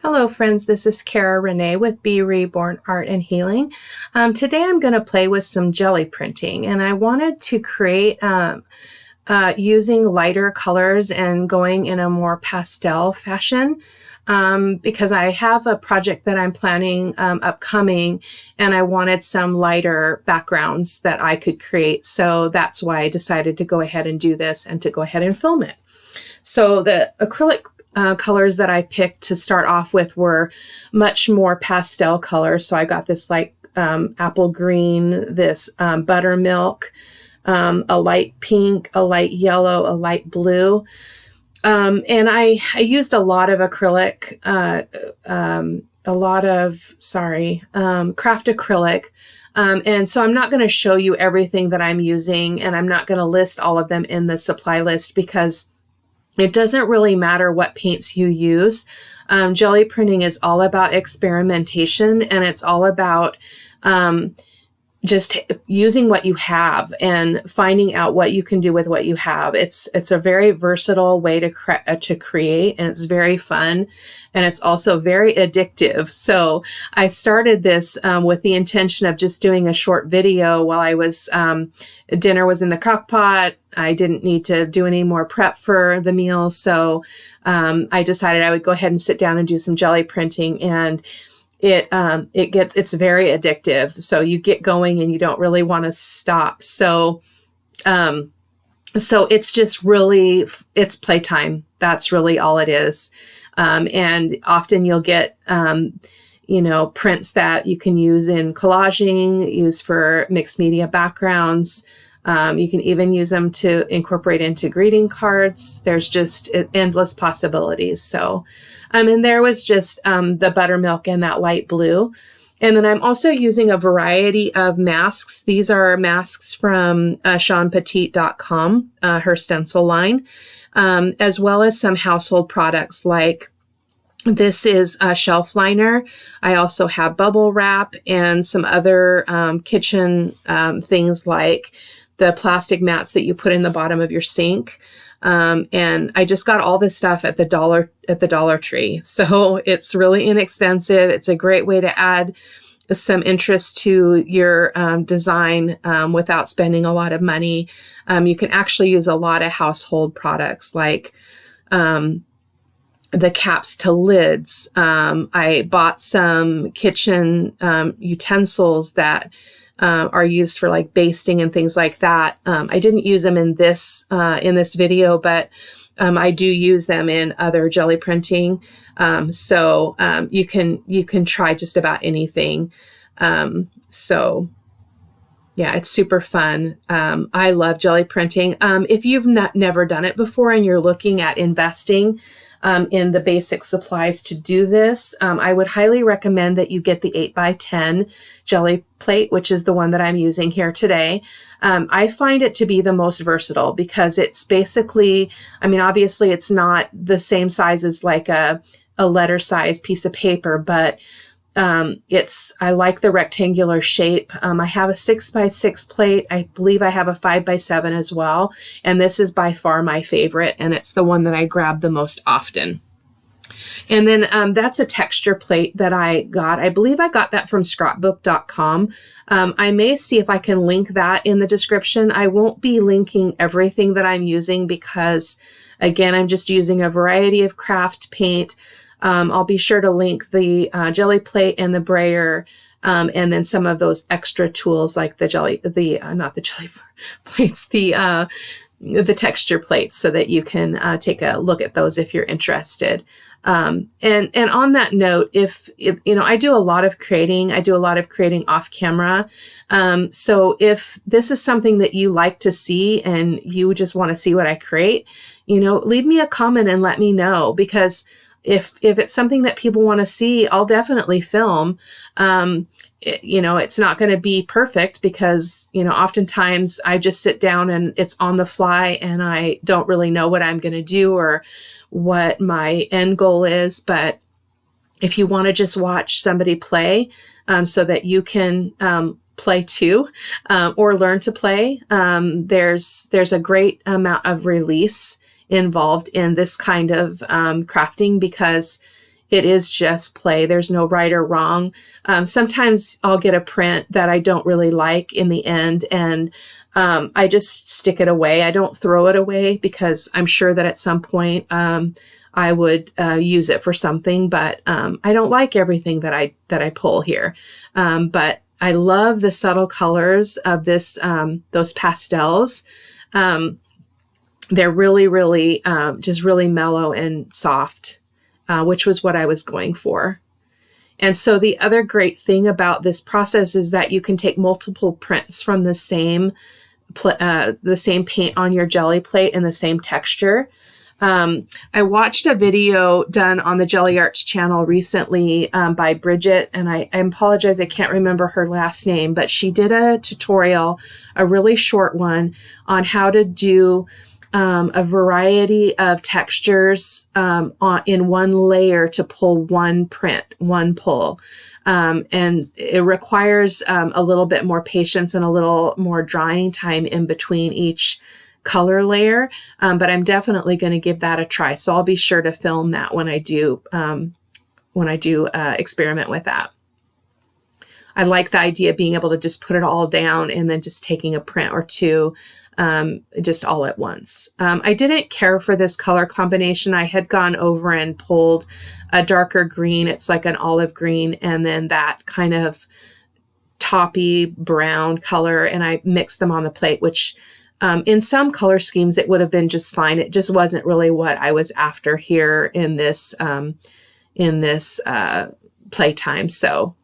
Hello friends, this is Cara-Renee with B.Reborn Art and Healing. Today I'm going to play with some jelly printing, and I wanted to create using lighter colors and going in a more pastel fashion because I have a project that I'm planning upcoming, and I wanted some lighter backgrounds that I could create. So that's why I decided to go ahead and do this and to go ahead and film it. So the acrylic colors that I picked to start off with were much more pastel colors. So I got this like apple green, this buttermilk, a light pink, a light yellow, a light blue. And I used a lot of acrylic, craft acrylic. And so I'm not going to show you everything that I'm using, and I'm not going to list all of them in the supply list because it doesn't really matter what paints you use. Jelly printing is all about experimentation, and it's all about just using what you have and finding out what you can do with what you have. It's a very versatile way to create, and it's very fun, and it's also very addictive. So I started this with the intention of just doing a short video while I was dinner was in the crock pot. I didn't need to do any more prep for the meal, so I decided I would go ahead and sit down and do some jelly printing, and it's very addictive. So you get going and you don't really want to stop. So it's just really, it's playtime. That's really all it is. And often you'll get, prints that you can use in collaging, use for mixed media backgrounds. You can even use them to incorporate into greeting cards. There's just endless possibilities. So, and there was just the buttermilk and that light blue. And then I'm also using a variety of masks. These are masks from SeanPetite.com, her stencil line, as well as some household products like this is a shelf liner. I also have bubble wrap and some other kitchen things like the plastic mats that you put in the bottom of your sink. And I just got all this stuff at the Dollar Tree. So it's really inexpensive. It's a great way to add some interest to your design without spending a lot of money. You can actually use a lot of household products like the caps to lids. I bought some kitchen utensils that are used for like basting and things like that. I didn't use them in this video, but I do use them in other jelly printing. So you can try just about anything. So yeah, it's super fun. I love jelly printing. If you've never done it before and you're looking at investing in the basic supplies to do this, I would highly recommend that you get the 8x10 jelly plate, which is the one that I'm using here today. I find it to be the most versatile because it's basically, obviously it's not the same size as like a letter size piece of paper, but I like the rectangular shape. I have a 6x6 plate. I believe I have a 5x7 as well. And this is by far my favorite. And it's the one that I grab the most often. And then that's a texture plate that I got. I believe I got that from scrapbook.com. I may see if I can link that in the description. I won't be linking everything that I'm using because, again, I'm just using a variety of craft paint. I'll be sure to link the jelly plate and the brayer, and then some of those extra tools like the texture plates, so that you can take a look at those if you're interested. And on that note, if I do a lot of creating off camera. So if this is something that you like to see and you just want to see what I create, leave me a comment and let me know, because if it's something that people want to see, I'll definitely film. It's not going to be perfect because, oftentimes I just sit down and it's on the fly and I don't really know what I'm going to do or what my end goal is. But if you want to just watch somebody play, so that you can play too, or learn to play, there's a great amount of release involved in this kind of crafting, because it is just play. There's no right or wrong. Sometimes I'll get a print that I don't really like in the end, and I just stick it away. I don't throw it away because I'm sure that at some point I would use it for something, but I don't like everything that I pull here. But I love the subtle colors of those pastels. They're really, really just really mellow and soft, which was what I was going for. And so the other great thing about this process is that you can take multiple prints from the same paint on your Gelli plate and the same texture. I watched a video done on the Gelli Arts channel recently by Bridget, and I apologize, I can't remember her last name, but she did a tutorial, a really short one, on how to do a variety of textures in one layer to pull one print, one pull. And it requires a little bit more patience and a little more drying time in between each color layer. But I'm definitely going to give that a try. So I'll be sure to film that when I do experiment with that. I like the idea of being able to just put it all down and then just taking a print or two just all at once. I didn't care for this color combination. I had gone over and pulled a darker green. It's like an olive green, and then that kind of toppy brown color, and I mixed them on the plate, which in some color schemes it would have been just fine. It just wasn't really what I was after here in this playtime. So,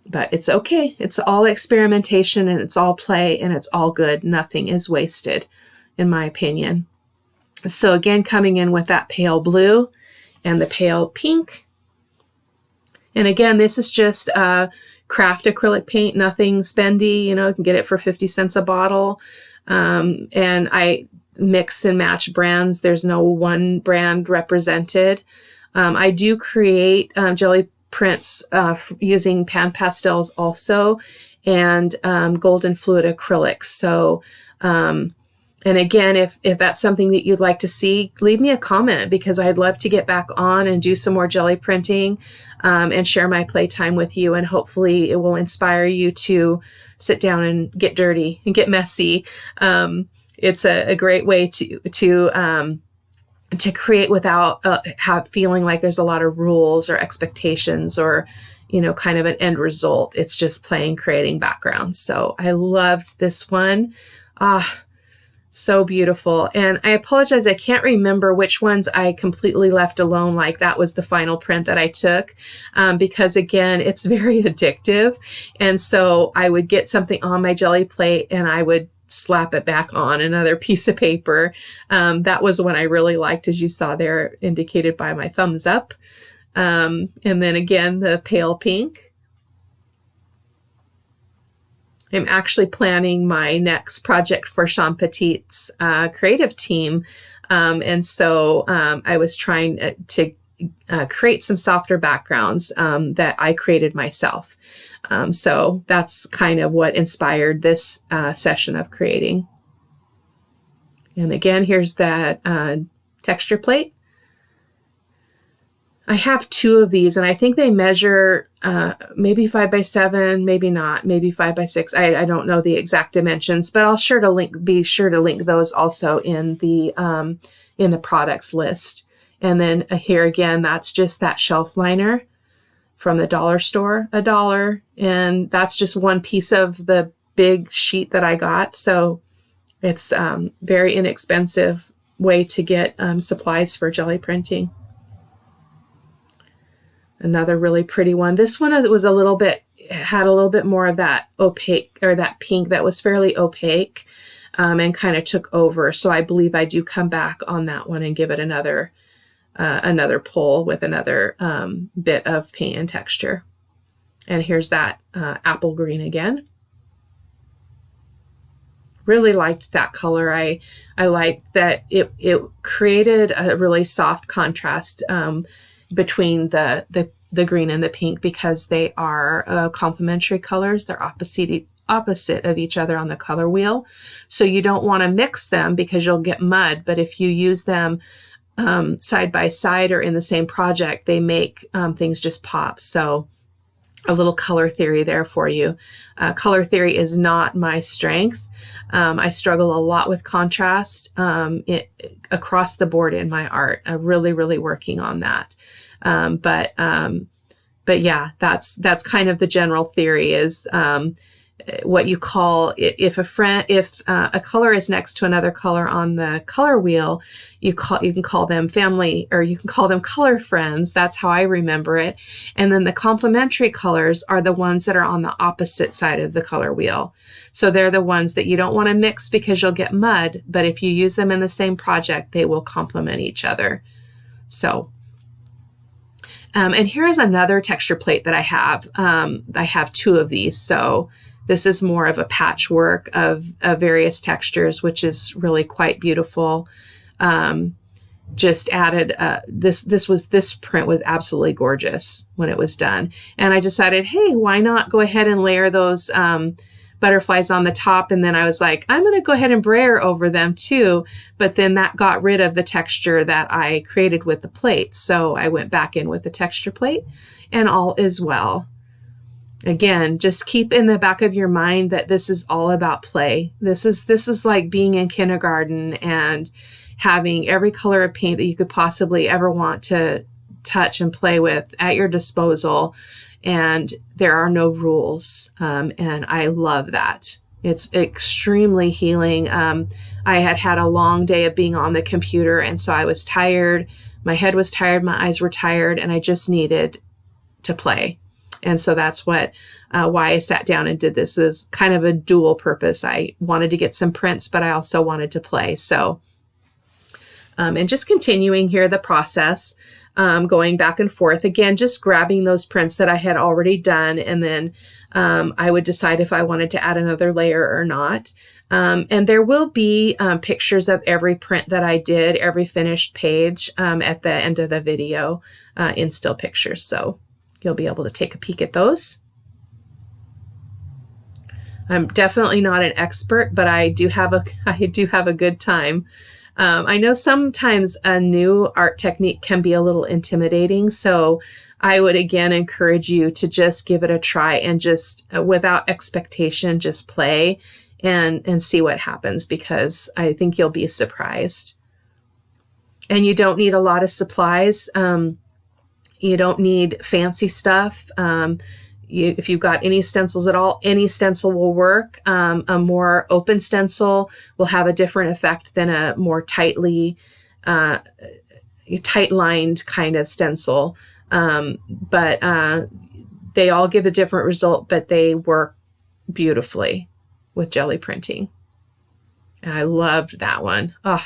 but it's okay. It's all experimentation and it's all play and it's all good. Nothing is wasted, in my opinion. So again, coming in with that pale blue and the pale pink. And again, this is just craft acrylic paint, nothing spendy. You can get it for 50 cents a bottle. And I mix and match brands. There's no one brand represented. I do create Gelli prints using pan pastels also, and golden fluid acrylics. So, and again, if that's something that you'd like to see, leave me a comment, because I'd love to get back on and do some more Gelli printing and share my playtime with you. And hopefully it will inspire you to sit down and get dirty and get messy. It's a great way to create without feeling like there's a lot of rules or expectations or, kind of an end result. It's just playing, creating backgrounds. So I loved this one. So beautiful. And I apologize, I can't remember which ones I completely left alone, like that was the final print that I took, because again, it's very addictive. And so I would get something on my Gelli plate and I would slap it back on another piece of paper. That was one I really liked, as you saw there, indicated by my thumbs up. And then again, the pale pink. I'm actually planning my next project for Sean Petit's creative team. And so I was trying to create some softer backgrounds that I created myself. So that's kind of what inspired this session of creating. And again, here's that texture plate. I have two of these, and I think they measure maybe 5x7, maybe not, maybe 5x6. I don't know the exact dimensions, but I'll be sure to link those also in the products list. And then here again, that's just that shelf liner from the dollar store, $1. And that's just one piece of the big sheet that I got. So it's very inexpensive way to get supplies for Gelli printing. Another really pretty one. This one had a little bit more of that opaque, or that pink that was fairly opaque, and kind of took over. So I believe I do come back on that one and give it another pull with another bit of paint and texture. And here's that apple green again. Really liked that color. I liked that it created a really soft contrast between the green and the pink, because they are complementary colors. They're opposite of each other on the color wheel. So you don't want to mix them because you'll get mud. But if you use them side by side or in the same project, they make things just pop. So a little color theory there for you. Color theory is not my strength. I struggle a lot with contrast across the board in my art. I'm really, really working on that. But yeah, that's kind of the general theory is what you call, if a color is next to another color on the color wheel, you can call them family, or you can call them color friends. That's how I remember it. And then the complementary colors are the ones that are on the opposite side of the color wheel. So they're the ones that you don't want to mix because you'll get mud, but if you use them in the same project, they will complement each other. So and here's another texture plate that I have. I have 2 of these. So this is more of a patchwork of various textures, which is really quite beautiful. Just added, this print was absolutely gorgeous when it was done. And I decided, hey, why not go ahead and layer those butterflies on the top? And then I was like, I'm going to go ahead and brayer over them too. But then that got rid of the texture that I created with the plate. So I went back in with the texture plate, and all is well. Again, just keep in the back of your mind that this is all about play. This is like being in kindergarten and having every color of paint that you could possibly ever want to touch and play with at your disposal. And there are no rules. And I love that. It's extremely healing. I had a long day of being on the computer, and so I was tired. My head was tired. My eyes were tired, and I just needed to play. And so that's why I sat down and did this. Is kind of a dual purpose. I wanted to get some prints, but I also wanted to play. So, and just continuing here the process, going back and forth again, just grabbing those prints that I had already done, and then I would decide if I wanted to add another layer or not. And there will be pictures of every print that I did, every finished page at the end of the video in still pictures. So you'll be able to take a peek at those. I'm definitely not an expert, but I do have a good time. I know sometimes a new art technique can be a little intimidating, so I would again encourage you to just give it a try and just without expectation, just play and see what happens, because I think you'll be surprised. And you don't need a lot of supplies. You don't need fancy stuff. If you've got any stencils at all, any stencil will work. A more open stencil will have a different effect than a more tight-lined kind of stencil. But they all give a different result, but they work beautifully with Gelli Printing. And I loved that one. Oh.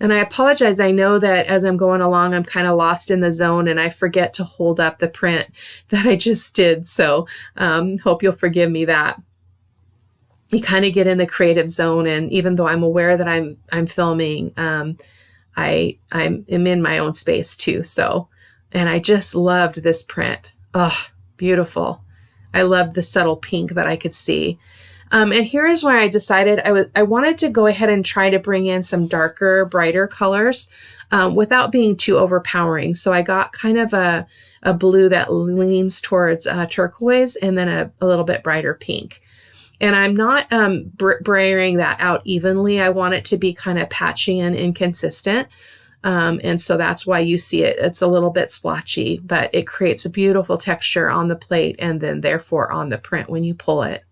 And I apologize. I know that as I'm going along, I'm kind of lost in the zone and I forget to hold up the print that I just did. So hope you'll forgive me that. You kind of get in the creative zone, and even though I'm aware that I'm filming, I'm in my own space too. So, and I just loved this print. Oh, beautiful. I loved the subtle pink that I could see. And here is where I decided I wanted to go ahead and try to bring in some darker, brighter colors without being too overpowering. So I got kind of a blue that leans towards turquoise, and then a little bit brighter pink. And I'm not brayering that out evenly. I want it to be kind of patchy and inconsistent. And so that's why you see it. It's a little bit splotchy, but it creates a beautiful texture on the plate and then therefore on the print when you pull it.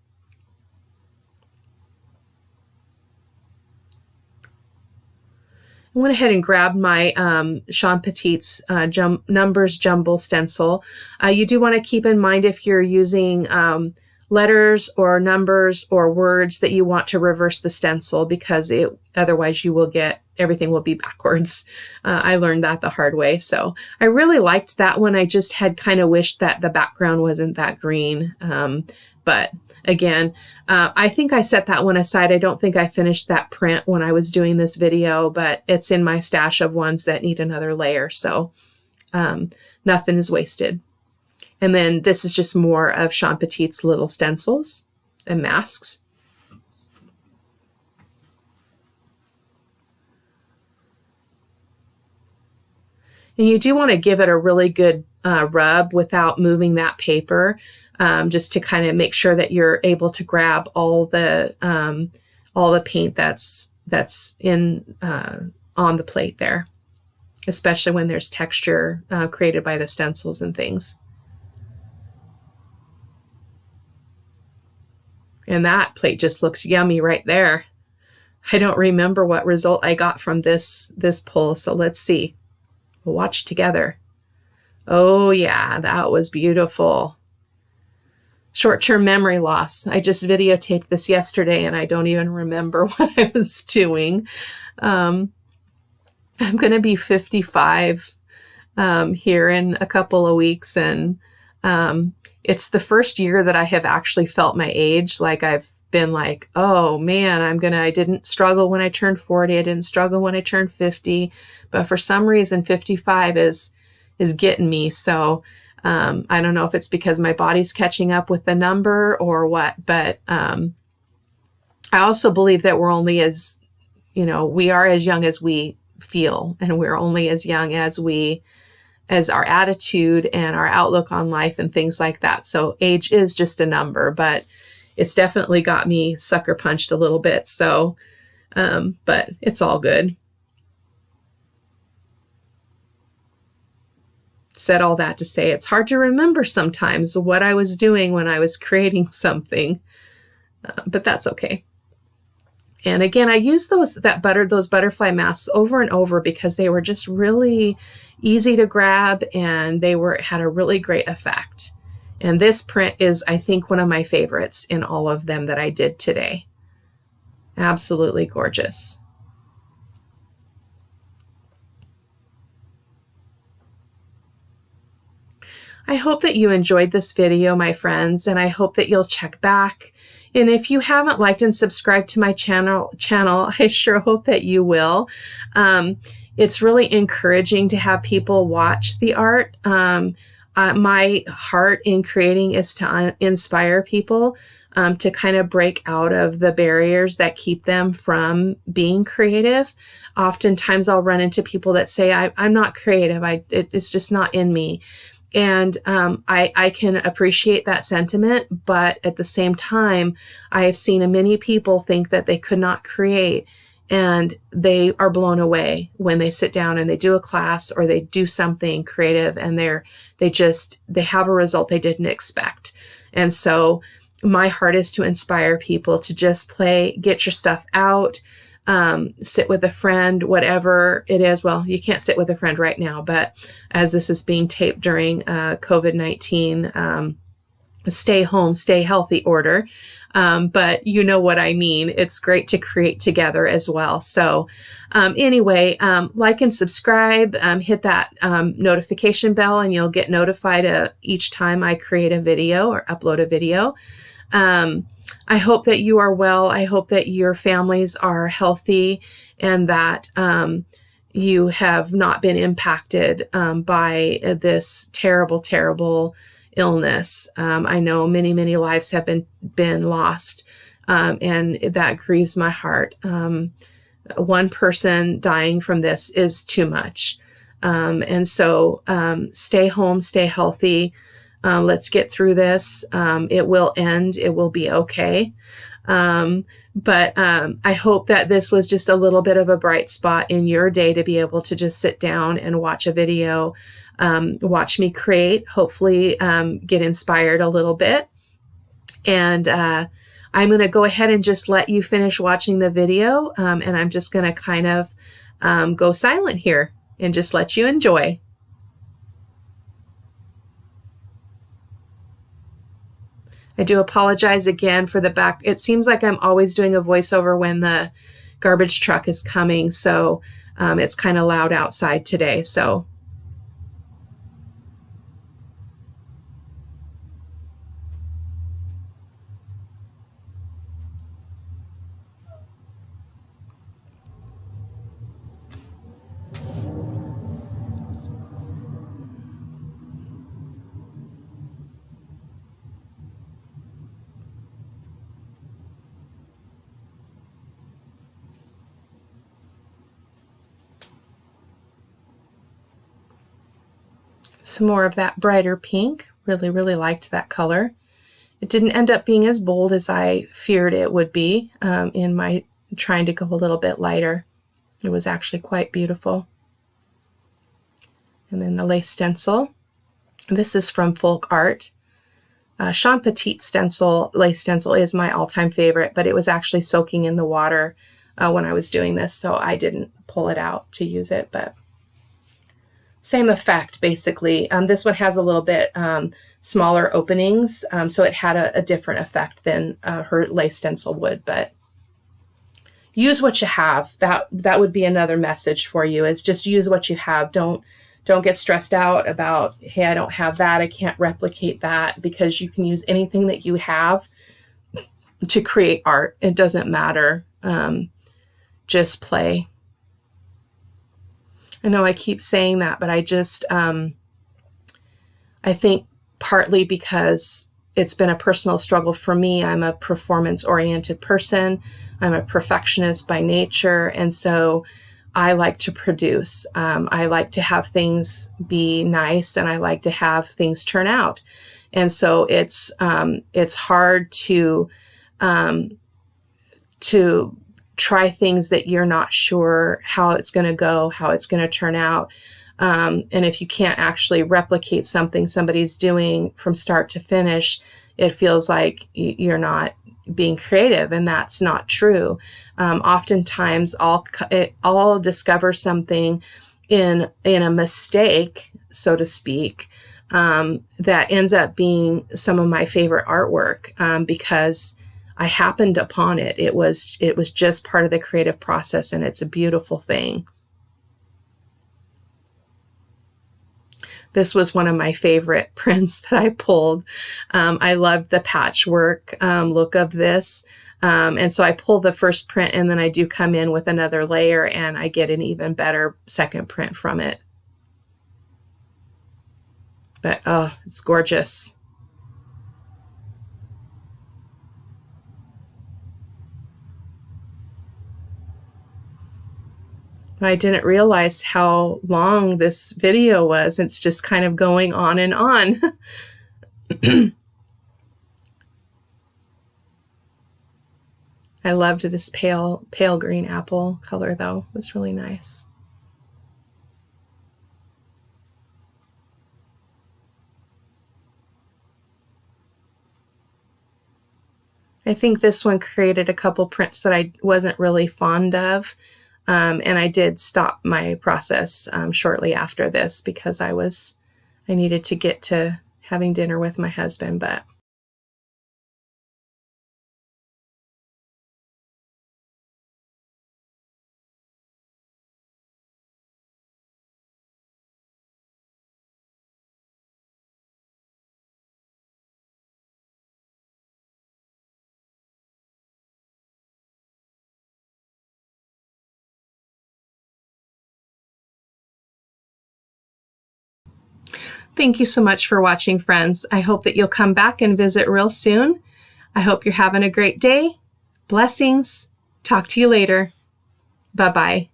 I went ahead and grabbed my Sean Petit's Numbers Jumble stencil. You do want to keep in mind if you're using letters or numbers or words that you want to reverse the stencil, because otherwise you will get, everything will be backwards. I learned that the hard way. So I really liked that one. I just had kind of wished that the background wasn't that green. But again, I think I set that one aside. I don't think I finished that print when I was doing this video, but it's in my stash of ones that need another layer. So nothing is wasted. And then this is just more of Sean Petit's little stencils and masks. And you do want to give it a really good rub without moving that paper, just to kind of make sure that you're able to grab all the paint that's in on the plate there, especially when there's texture created by the stencils and things. And that plate just looks yummy right there. I don't remember what result I got from this pull, so let's see. We'll watch together. Oh yeah, that was beautiful. Short-term memory loss. I just videotaped this yesterday and I don't even remember what I was doing. I'm going to be 55 here in a couple of weeks, and it's the first year that I have actually felt my age. Like I've been like, oh man, I didn't struggle when I turned 40. I didn't struggle when I turned 50, but for some reason 55 is getting me. So I don't know if it's because my body's catching up with the number or what, but I also believe that we're only as, we are as young as we feel, and we're only as young as our attitude and our outlook on life and things like that. So age is just a number, but it's definitely got me sucker punched a little bit. So, but it's all good. Said all that to say it's hard to remember sometimes what I was doing when I was creating something, but that's okay. And again, I used those butterfly masks over and over because they were just really easy to grab, and they had a really great effect. And this print is, I think, one of my favorites in all of them that I did today. Absolutely gorgeous. I hope that you enjoyed this video, my friends, and I hope that you'll check back. And if you haven't liked and subscribed to my channel, I sure hope that you will. It's really encouraging to have people watch the art. My heart in creating is to inspire people to kind of break out of the barriers that keep them from being creative. Oftentimes I'll run into people that say, I'm not creative. It's just not in me. And I can appreciate that sentiment, but at the same time, I have seen many people think that they could not create, and they are blown away when they sit down and they do a class or they do something creative, and they have a result they didn't expect. And so my heart is to inspire people to just play, get your stuff out, sit with a friend, whatever it is. Well, you can't sit with a friend right now, but as this is being taped during COVID-19, stay home, stay healthy order. But you know what I mean. It's great to create together as well. So anyway, like and subscribe, hit that notification bell, and you'll get notified each time I create a video or upload a video. I hope that you are well. I hope that your families are healthy, and that you have not been impacted by this terrible, terrible illness. I know many, many lives have been lost, and that grieves my heart. One person dying from this is too much. And so stay home, stay healthy. Let's get through this. It will end. It will be okay. But I hope that this was just a little bit of a bright spot in your day to be able to just sit down and watch a video, watch me create, hopefully get inspired a little bit. And I'm going to go ahead and just let you finish watching the video. And I'm just going to kind of go silent here and just let you enjoy. I do apologize again for the back. It seems like I'm always doing a voiceover when the garbage truck is coming, so it's kind of loud outside today. So Some more of that brighter pink. Really, really liked that color. It didn't end up being as bold as I feared it would be in my trying to go a little bit lighter. It was actually quite beautiful. And then the lace stencil. This is from Folk Art. Sean Petit stencil, lace stencil is my all-time favorite, but it was actually soaking in the water when I was doing this, so I didn't pull it out to use it, but same effect basically. This one has a little bit smaller openings, so it had a different effect than her lace stencil would, but use what you have. That would be another message for you, is just use what you have. Don't get stressed out about, hey, I don't have that, I can't replicate that, because you can use anything that you have to create art. It doesn't matter. Just play. I know I keep saying that, but I just, I think partly because it's been a personal struggle for me. I'm a performance-oriented person. I'm a perfectionist by nature. And so I like to produce. I like to have things be nice, and I like to have things turn out. And so it's hard to try things that you're not sure how it's going to go, how it's going to turn out. And if you can't actually replicate something somebody's doing from start to finish, it feels like you're not being creative, and that's not true. Oftentimes I'll discover something in a mistake, so to speak, that ends up being some of my favorite artwork, because I happened upon it. It was just part of the creative process, and it's a beautiful thing. This was one of my favorite prints that I pulled. I loved the patchwork look of this. And so I pull the first print, and then I do come in with another layer, and I get an even better second print from it. But oh, it's gorgeous. I didn't realize how long this video was. It's just kind of going on and on. I loved this pale green apple color though. It was really nice. I think this one created a couple prints that I wasn't really fond of. And I did stop my process shortly after this, because I needed to get to having dinner with my husband, but thank you so much for watching, friends. I hope that you'll come back and visit real soon. I hope you're having a great day. Blessings. Talk to you later. Bye-bye.